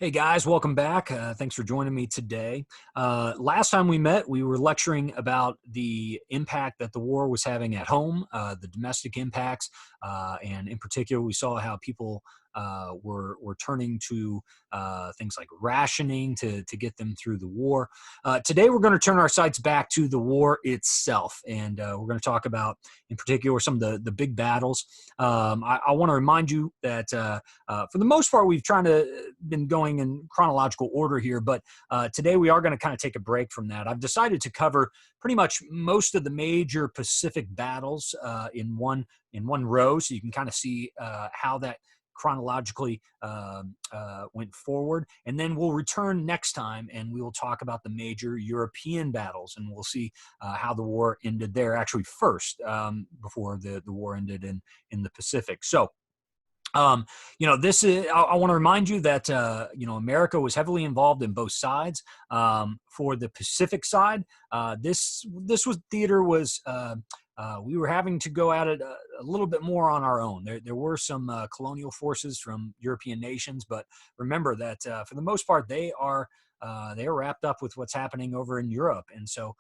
Hey guys, welcome back. Thanks for joining me today. Last time we met, we were lecturing about the impact that the war was having at home, the domestic impacts, and in particular, we saw how people were turning to things like rationing to get them through the war. Today, we're going to turn our sights back to the war itself, and we're going to talk about, in particular, some of the big battles. I want to remind you that for the most part, we've been going in chronological order here, but today we are going to kind of take a break from that. I've decided to cover pretty much most of the major Pacific battles in one row, so you can kind of see how that chronologically went forward, and then we'll return next time and we will talk about the major European battles, and we'll see how the war ended there actually first, before the war ended in the Pacific. So this is, I want to remind you that, America was heavily involved in both sides. For the Pacific side, we were having to go at it a little bit more on our own. There were some colonial forces from European nations, but remember that for the most part, they are wrapped up with what's happening over in Europe. And so,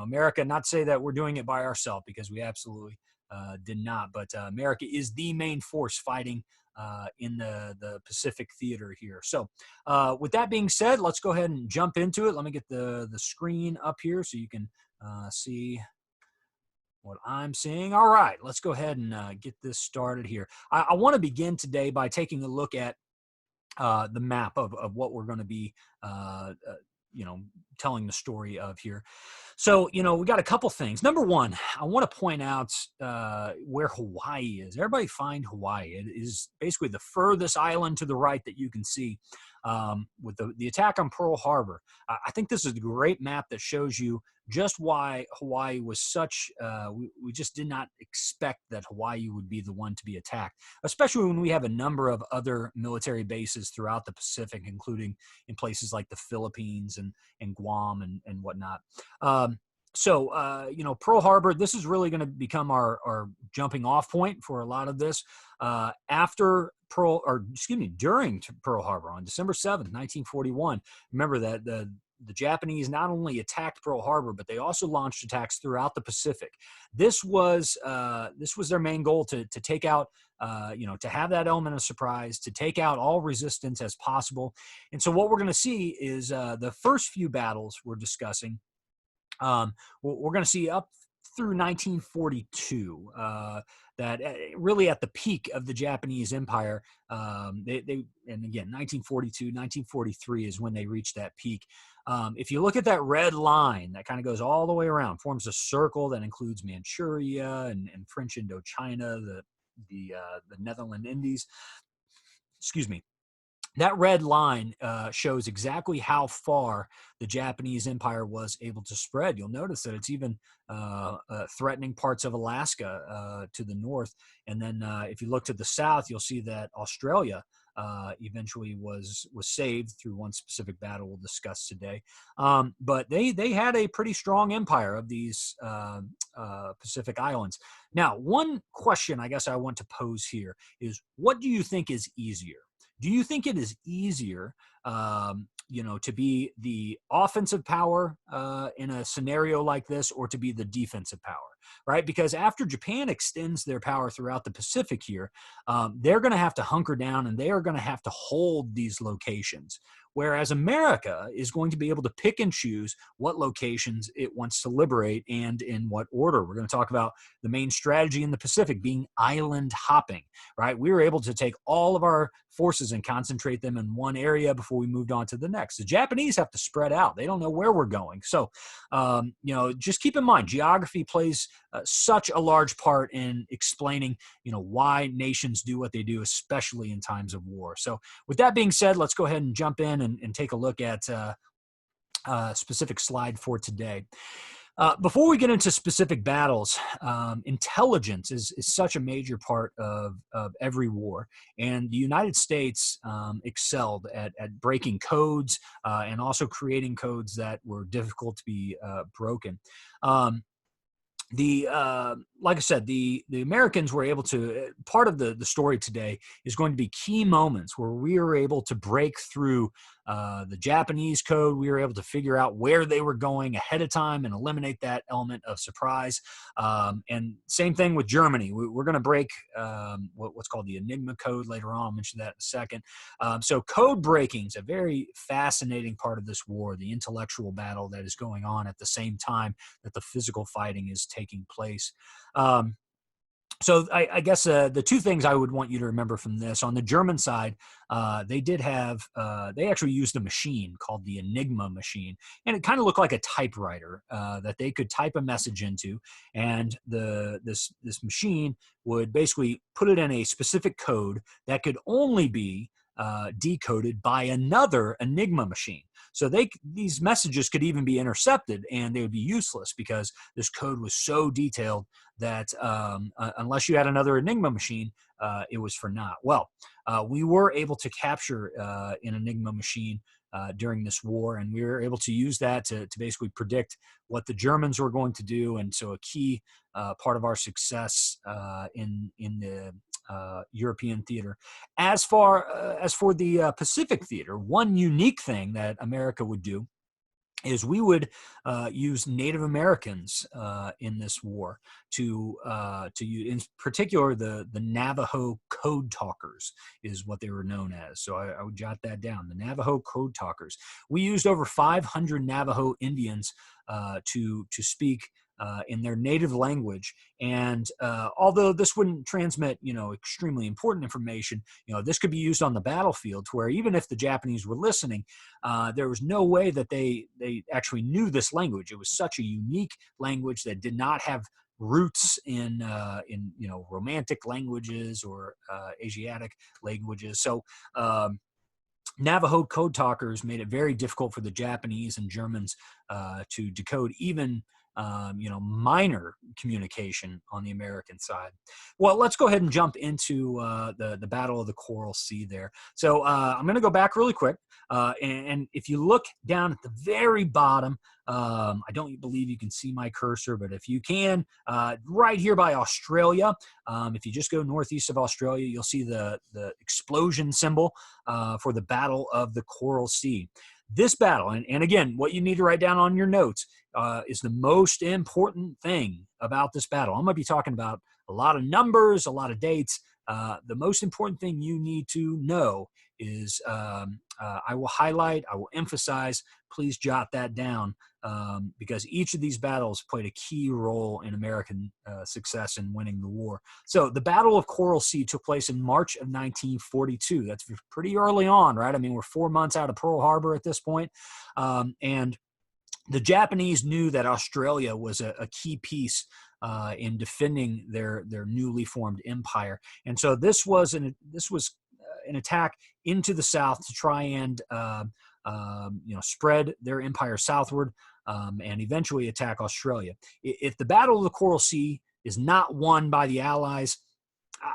America, not to say that we're doing it by ourselves, because we absolutely did not, but America is the main force fighting in the Pacific theater here. So with that being said, let's go ahead and jump into it. Let me get the screen up here so you can see what I'm seeing. All right, let's go ahead and get this started here. I want to begin today by taking a look at the map of what we're going to be telling the story of here. So, we got a couple things. Number one, I want to point out where Hawaii is. Everybody find Hawaii. It is basically the furthest island to the right that you can see, with the attack on Pearl Harbor. I think this is a great map that shows you just why Hawaii was such, we just did not expect that Hawaii would be the one to be attacked, especially when we have a number of other military bases throughout the Pacific, including in places like the Philippines and Guam and whatnot. Pearl Harbor, this is really going to become our jumping off point for a lot of this. During Pearl Harbor on December 7th, 1941, remember that the Japanese not only attacked Pearl Harbor, but they also launched attacks throughout the Pacific. This was their main goal, to take out, to have that element of surprise, to take out all resistance as possible. And so what we're going to see is the first few battles we're discussing. We're going to see up through 1942, that really at the peak of the Japanese Empire, and again, 1942, 1943 is when they reached that peak. If you look at that red line that kind of goes all the way around, forms a circle that includes Manchuria and French Indochina, the Netherlands Indies. Excuse me. That red line shows exactly how far the Japanese Empire was able to spread. You'll notice that it's even threatening parts of Alaska to the north. And then if you look to the south, you'll see that Australia eventually was saved through one specific battle we'll discuss today. But they had a pretty strong empire of these Pacific islands. Now, one question I guess I want to pose here is, what do you think is easier? Do you think it is easier, to be the offensive power in a scenario like this, or to be the defensive power, right? Because after Japan extends their power throughout the Pacific here, they're going to have to hunker down and they are going to have to hold these locations. Whereas America is going to be able to pick and choose what locations it wants to liberate and in what order. We're going to talk about the main strategy in the Pacific being island hopping, right? We were able to take all of our forces and concentrate them in one area before we moved on to the next. The Japanese have to spread out. They don't know where we're going. So, just keep in mind, geography plays such a large part in explaining, why nations do what they do, especially in times of war. So with that being said, let's go ahead and jump in and take a look at a specific slide for today. Before we get into specific battles, intelligence is such a major part of every war. And the United States excelled at breaking codes and also creating codes that were difficult to be broken. like I said, the Americans were able to, part of the story today is going to be key moments where we were able to break through the Japanese code. We were able to figure out where they were going ahead of time and eliminate that element of surprise. And same thing with Germany. We're going to break what's called the Enigma code later on. I'll mention that in a second. So code breaking is a very fascinating part of this war, the intellectual battle that is going on at the same time that the physical fighting is taking place. So I guess the two things I would want you to remember from this: on the German side, they did have they actually used a machine called the Enigma machine, and it kind of looked like a typewriter that they could type a message into, and this machine would basically put it in a specific code that could only be decoded by another Enigma machine. So these messages could even be intercepted, and they would be useless because this code was so detailed that unless you had another Enigma machine, it was for naught. Well, we were able to capture an Enigma machine during this war, and we were able to use that to basically predict what the Germans were going to do. And so a key part of our success in the European theater. As for the Pacific theater, one unique thing that America would do is we would use Native Americans in this war to use, in particular, the Navajo code talkers is what they were known as. So I would jot that down. The Navajo code talkers. We used over 500 Navajo Indians to speak in their native language. And although this wouldn't transmit, extremely important information, this could be used on the battlefield to where even if the Japanese were listening, there was no way that they actually knew this language. It was such a unique language that did not have roots in romantic languages or Asiatic languages. So Navajo code talkers made it very difficult for the Japanese and Germans to decode even minor communication on the American side. Well, let's go ahead and jump into the Battle of the Coral Sea there. So I'm going to go back really quick. And if you look down at the very bottom, I don't believe you can see my cursor, but if you can, right here by Australia, if you just go northeast of Australia, you'll see the explosion symbol for the Battle of the Coral Sea. This battle, and again, what you need to write down on your notes is the most important thing about this battle. I'm going to be talking about a lot of numbers, a lot of dates. The most important thing you need to know is I will highlight, I will emphasize, please jot that down because each of these battles played a key role in American success in winning the war. So the Battle of Coral Sea took place in March of 1942. That's pretty early on, right? I mean, we're 4 months out of Pearl Harbor at this point. And the Japanese knew that Australia was a key piece in defending their newly formed empire. And so this was an attack into the south to try and spread their empire southward and eventually attack Australia. If the Battle of the Coral Sea is not won by the Allies,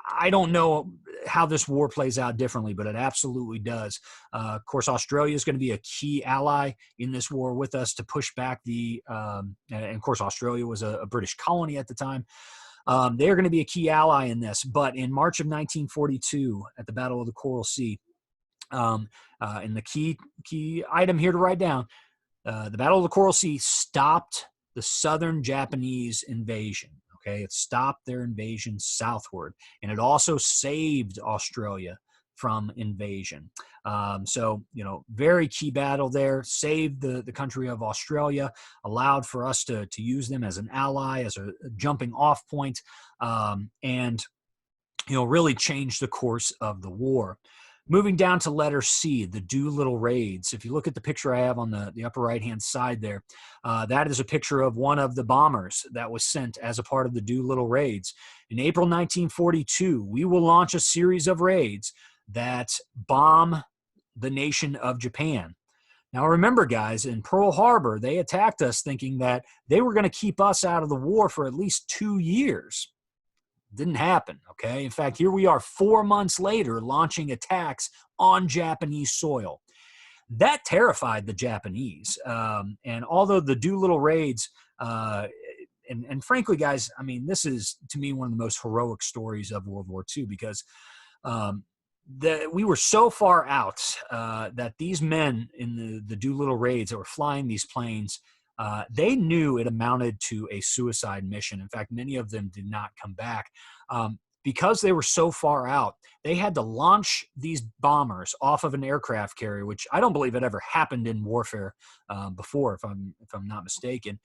I don't know how this war plays out differently, but it absolutely does. Of course, Australia is going to be a key ally in this war with us to push back and of course, Australia was a British colony at the time. They're going to be a key ally in this. But in March of 1942, at the Battle of the Coral Sea, and the key item here to write down, the Battle of the Coral Sea stopped the southern Japanese invasion. Okay, it stopped their invasion southward, and it also saved Australia from invasion. So, very key battle there, saved the country of Australia, allowed for us to use them as an ally, as a jumping off point, and, really changed the course of the war. Moving down to letter C, the Doolittle raids. If you look at the picture I have on the upper right-hand side there, that is a picture of one of the bombers that was sent as a part of the Doolittle raids. In April 1942, we will launch a series of raids that bomb the nation of Japan. Now remember, guys, in Pearl Harbor, they attacked us thinking that they were going to keep us out of the war for at least 2 years. Didn't happen, okay? In fact, here we are 4 months later launching attacks on Japanese soil. That terrified the Japanese. And although the Doolittle raids and frankly, guys, I mean, this is to me one of the most heroic stories of World War II because um, we were so far out that these men in the Doolittle raids that were flying these planes, they knew it amounted to a suicide mission. In fact, many of them did not come back. Because they were so far out, they had to launch these bombers off of an aircraft carrier, which I don't believe had ever happened in warfare before, if I'm not mistaken.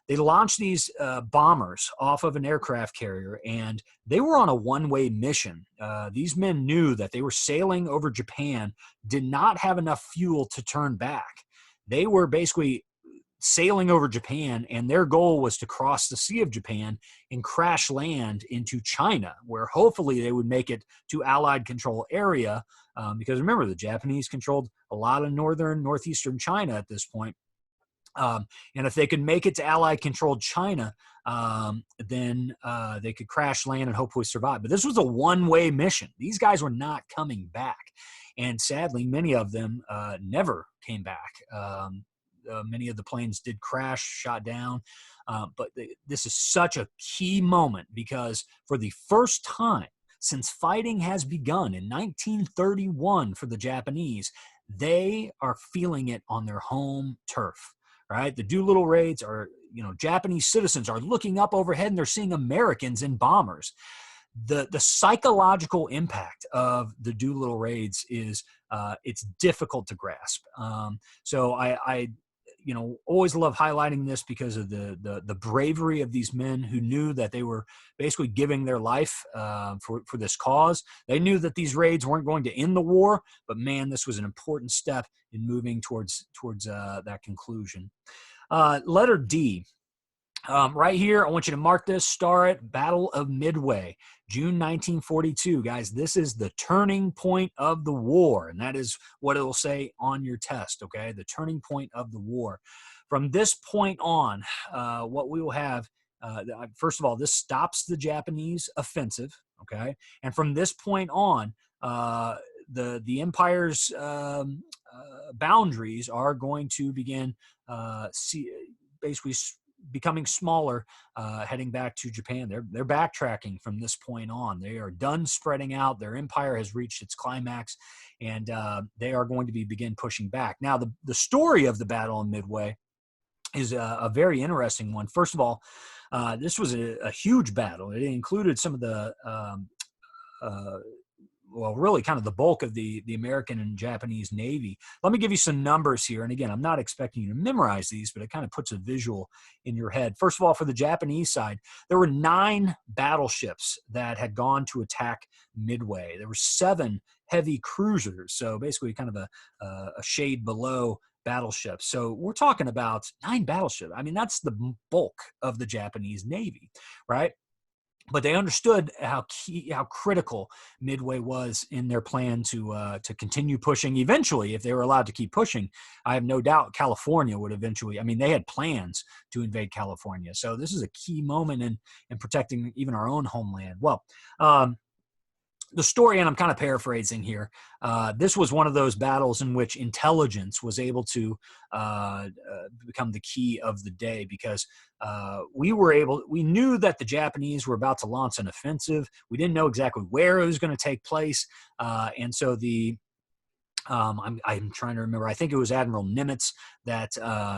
They launched these bombers off of an aircraft carrier, and they were on a one-way mission. These men knew that they were sailing over Japan, did not have enough fuel to turn back. They were basically sailing over Japan, and their goal was to cross the Sea of Japan and crash land into China, where hopefully they would make it to Allied control area. Because remember, the Japanese controlled a lot of northeastern China at this point. And if they could make it to Allied-controlled China, then they could crash land and hopefully survive. But this was a one-way mission. These guys were not coming back. And sadly, many of them never came back. Many of the planes did crash, shot down. But this is such a key moment because for the first time since fighting has begun in 1931 for the Japanese, they are feeling it on their home turf. Right? The Doolittle raids are, Japanese citizens are looking up overhead and they're seeing Americans in bombers. The psychological impact of the Doolittle raids is it's difficult to grasp. So I always love highlighting this because of the bravery of these men who knew that they were basically giving their life for this cause. They knew that these raids weren't going to end the war, but man, this was an important step in moving towards that conclusion. Letter D. Right here, I want you to mark this, star it, Battle of Midway, June 1942. Guys, this is the turning point of the war, and that is what it will say on your test, okay? The turning point of the war. From this point on, what we will have, first of all, this stops the Japanese offensive, okay? And from this point on, the empire's boundaries are going to begin basically becoming smaller, heading back to Japan. They're backtracking from this point on. They are done spreading out. Their empire has reached its climax, and they are going to begin pushing back. Now, the story of the Battle of Midway is a very interesting one. First of all, this was a huge battle. It included some of the really kind of the bulk of the American and Japanese Navy. Let me give you some numbers here. And again, I'm not expecting you to memorize these, but it kind of puts a visual in your head. First of all, for the Japanese side, there were 9 battleships that had gone to attack Midway. There were 7 heavy cruisers, so basically kind of a shade below battleships. So we're talking about 9 battleships. I mean, that's the bulk of the Japanese Navy, right? But they understood how critical Midway was in their plan to continue pushing. Eventually, if they were allowed to keep pushing, I have no doubt California would eventually. I mean, they had plans to invade California, so this is a key moment in protecting even our own homeland. Well, the story, and I'm kind of paraphrasing here, this was one of those battles in which intelligence was able to become the key of the day because we knew that the Japanese were about to launch an offensive. We didn't know exactly where it was going to take place. And so I'm trying to remember. I think it was Admiral Nimitz that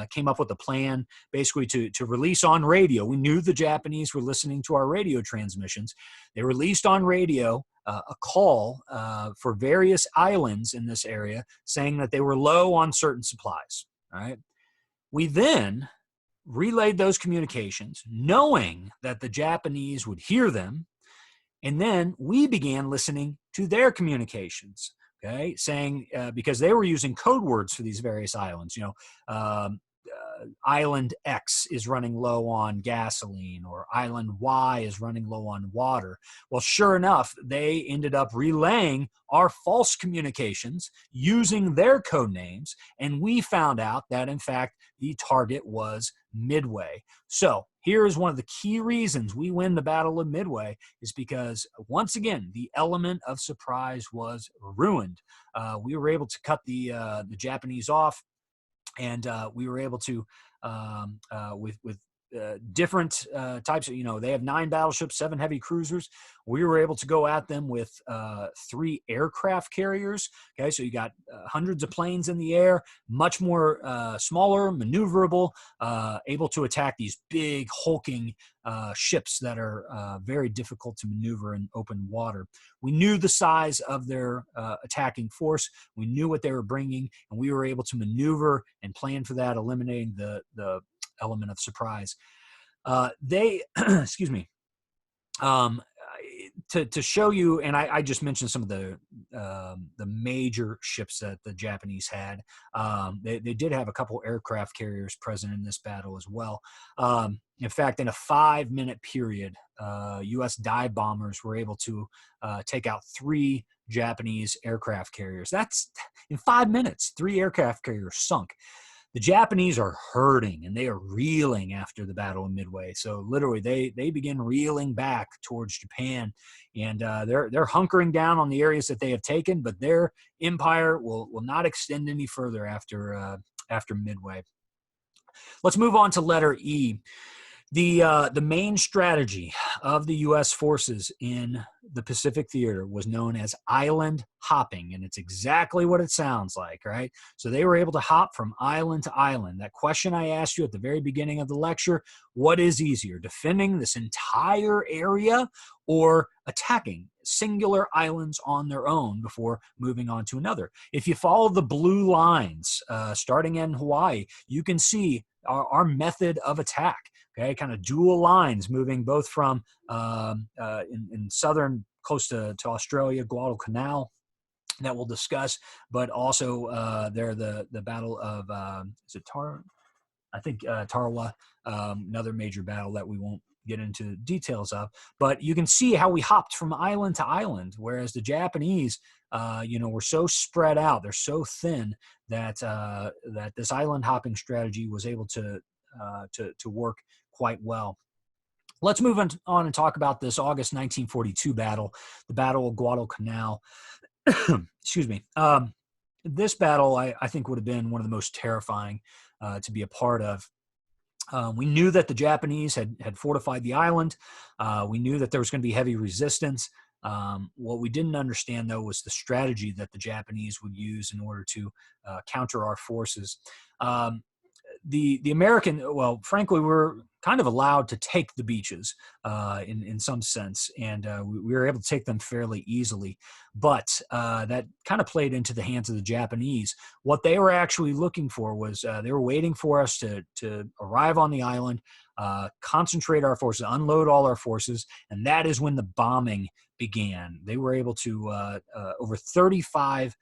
came up with a plan basically to release on radio. We knew the Japanese were listening to our radio transmissions. They released on radio a call for various islands in this area saying that they were low on certain supplies. All right. We then relayed those communications knowing that the Japanese would hear them. And then we began listening to their communications. Okay, saying because they were using code words for these various islands, island X is running low on gasoline, or island Y is running low on water. Well, sure enough, they ended up relaying our false communications using their code names, and we found out that in fact the target was Midway. So here is one of the key reasons we win the Battle of Midway is because, once again, the element of surprise was ruined. We were able to cut the Japanese off, and we were able to, with different types of, they have 9 battleships, 7 heavy cruisers. We were able to go at them with 3 aircraft carriers. Okay, so you got hundreds of planes in the air, much more smaller, maneuverable, able to attack these big hulking ships that are very difficult to maneuver in open water. We knew the size of their attacking force. We knew what they were bringing, and we were able to maneuver and plan for that, eliminating the element of surprise. They, excuse me, to show you, and I just mentioned some of the major ships that the Japanese had. They did have a couple aircraft carriers present in this battle as well. In fact, in a 5-minute period, U.S. dive bombers were able to take out 3 Japanese aircraft carriers. That's in 5 minutes, 3 aircraft carriers sunk. The Japanese are hurting and they are reeling after the Battle of Midway. So literally, they begin reeling back towards Japan, and they're hunkering down on the areas that they have taken. But their empire will not extend any further after Midway. Let's move on to letter E. The main strategy of the U.S. forces in the Pacific theater was known as island hopping, and it's exactly what it sounds like, right? So they were able to hop from island to island. That question I asked you at the very beginning of the lecture, what is easier, defending this entire area or attacking singular islands on their own before moving on to another? If you follow the blue lines starting in Hawaii, you can see our method of attack. Okay, kind of dual lines moving both from in southern, close to Australia, Guadalcanal, that we'll discuss, but also there the Battle of is it Tarawa? I think Tarawa, another major battle that we won't get into details of. But you can see how we hopped from island to island, whereas the Japanese, were so spread out, they're so thin that that this island hopping strategy was able to work quite well. Let's move on and talk about this August 1942 battle, the Battle of Guadalcanal. Excuse me. This battle, I think, would have been one of the most terrifying to be a part of. We knew that the Japanese had fortified the island. We knew that there was going to be heavy resistance. What we didn't understand, though, was the strategy that the Japanese would use in order to counter our forces. The American, well, frankly, we're kind of allowed to take the beaches in some sense, and we were able to take them fairly easily. But that kind of played into the hands of the Japanese. What they were actually looking for was they were waiting for us to arrive on the island, concentrate our forces, unload all our forces, and that is when the bombing began. They were able to, over 35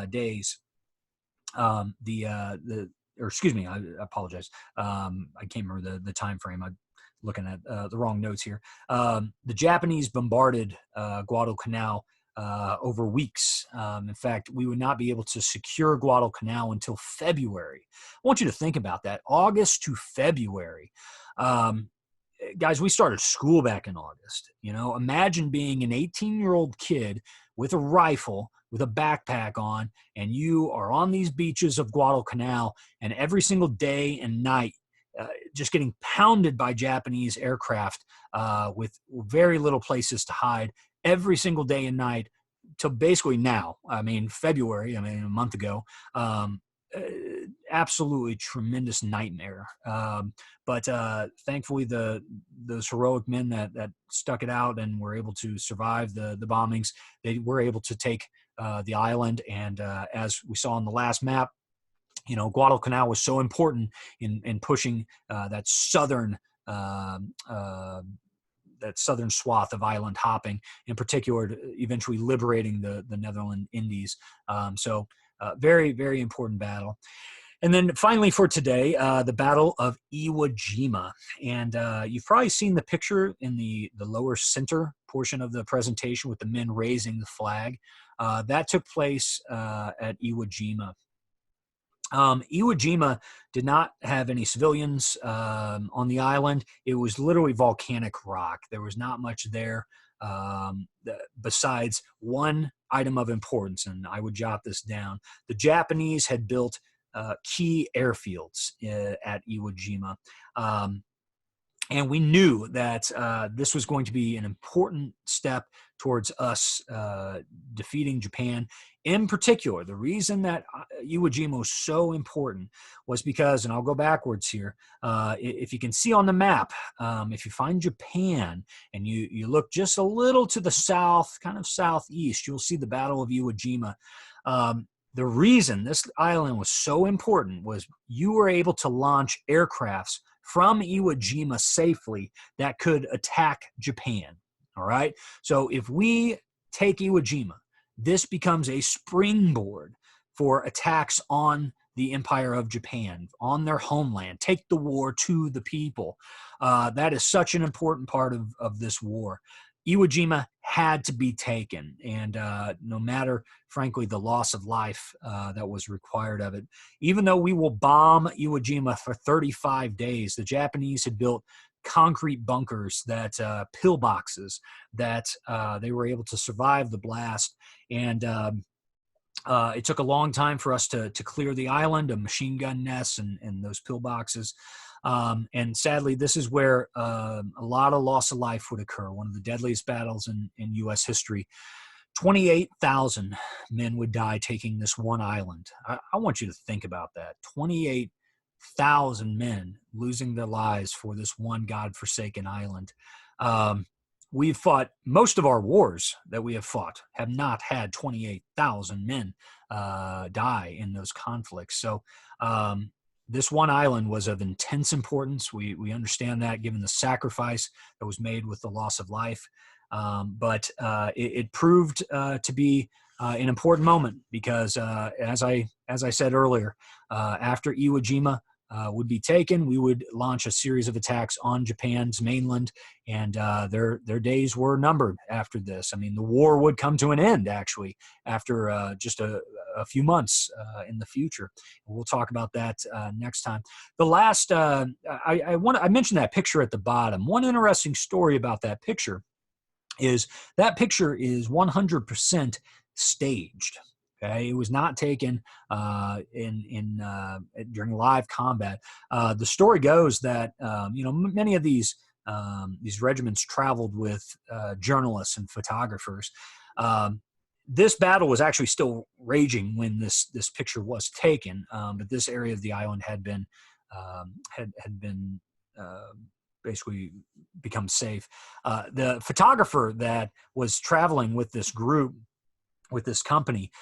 days, or excuse me, I apologize. I can't remember the time frame. I'm looking at the wrong notes here. The Japanese bombarded Guadalcanal over weeks. In fact, we would not be able to secure Guadalcanal until February. I want you to think about that, August to February. Guys, we started school back in August. Imagine being an 18-year-old kid with a rifle, with a backpack on, and you are on these beaches of Guadalcanal, and every single day and night, just getting pounded by Japanese aircraft with very little places to hide every single day and night till basically now. February, a month ago. Absolutely tremendous nightmare. But thankfully, those heroic men that stuck it out and were able to survive the bombings, they were able to take the island. And as we saw on the last map, Guadalcanal was so important in pushing that southern swath of island hopping, in particular, eventually liberating the Netherlands Indies. Very, very important battle. And then finally for today, the Battle of Iwo Jima. And you've probably seen the picture in the lower center portion of the presentation with the men raising the flag. That took place at Iwo Jima. Iwo Jima did not have any civilians on the island. It was literally volcanic rock. There was not much there besides one item of importance, and I would jot this down. The Japanese had built key airfields at Iwo Jima. And we knew that this was going to be an important step towards us defeating Japan. In particular, the reason that Iwo Jima was so important was because, and I'll go backwards here, if you can see on the map, if you find Japan and you look just a little to the south, kind of southeast, you'll see the Battle of Iwo Jima. The reason this island was so important was you were able to launch aircrafts from Iwo Jima safely that could attack Japan. All right. So if we take Iwo Jima, this becomes a springboard for attacks on the Empire of Japan, on their homeland. Take the war to the people. That is such an important part of this war. Iwo Jima had to be taken, and no matter, frankly, the loss of life that was required of it, even though we will bomb Iwo Jima for 35 days, the Japanese had built concrete bunkers, that pillboxes, that they were able to survive the blast. And it took a long time for us to clear the island of machine gun nests and those pillboxes. And sadly, this is where a lot of loss of life would occur, one of the deadliest battles in U.S. history. 28,000 men would die taking this one island. I want you to think about that. 28,000 men losing their lives for this one godforsaken island. We've fought, most of our wars that we have fought have not had 28,000 men die in those conflicts. So this one island was of intense importance. We understand that, given the sacrifice that was made with the loss of life. But it proved to be an important moment because, as I said earlier, after Iwo Jima would be taken, we would launch a series of attacks on Japan's mainland, and their days were numbered after this. I mean, the war would come to an end, actually, after just a few months in the future. We'll talk about that next time. The last, I mentioned that picture at the bottom. One interesting story about that picture is that picture is 100% staged. Okay, it was not taken during live combat. The story goes that many of these regiments traveled with journalists and photographers. This battle was actually still raging when this picture was taken, but this area of the island had been basically become safe. The photographer that was traveling with this group, with this company,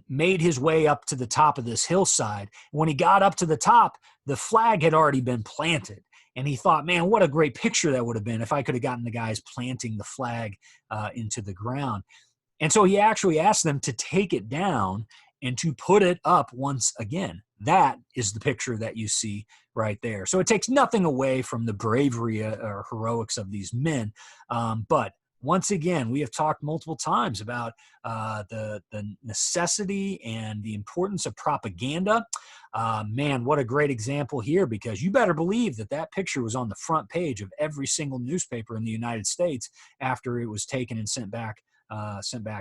made his way up to the top of this hillside. When he got up to the top, the flag had already been planted. And he thought, man, what a great picture that would have been if I could have gotten the guys planting the flag into the ground. And so he actually asked them to take it down and to put it up once again. That is the picture that you see right there. So it takes nothing away from the bravery or heroics of these men. But once again, we have talked multiple times about the necessity and the importance of propaganda. Man, what a great example here, because you better believe that picture was on the front page of every single newspaper in the United States after it was taken and sent back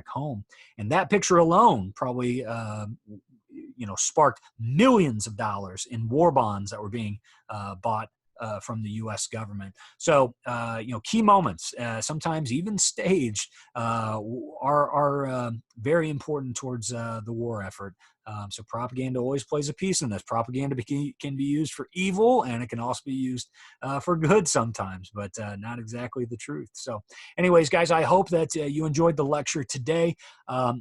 home. And that picture alone probably sparked millions of dollars in war bonds that were being bought from the U.S. government. So, key moments, sometimes even staged, are very important towards the war effort. So propaganda always plays a piece in this. Propaganda can be used for evil, and it can also be used for good sometimes, but not exactly the truth. So anyways, guys, I hope that you enjoyed the lecture today.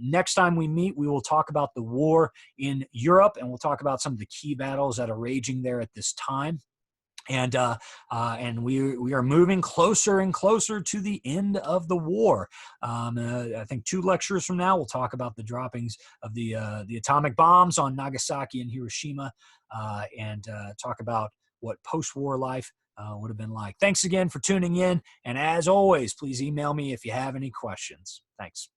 Next time we meet, we will talk about the war in Europe, and we'll talk about some of the key battles that are raging there at this time. And we are moving closer and closer to the end of the war. I think 2 lectures from now, we'll talk about the droppings of the atomic bombs on Nagasaki and Hiroshima, and talk about what post-war life would have been like. Thanks again for tuning in. And as always, please email me if you have any questions. Thanks.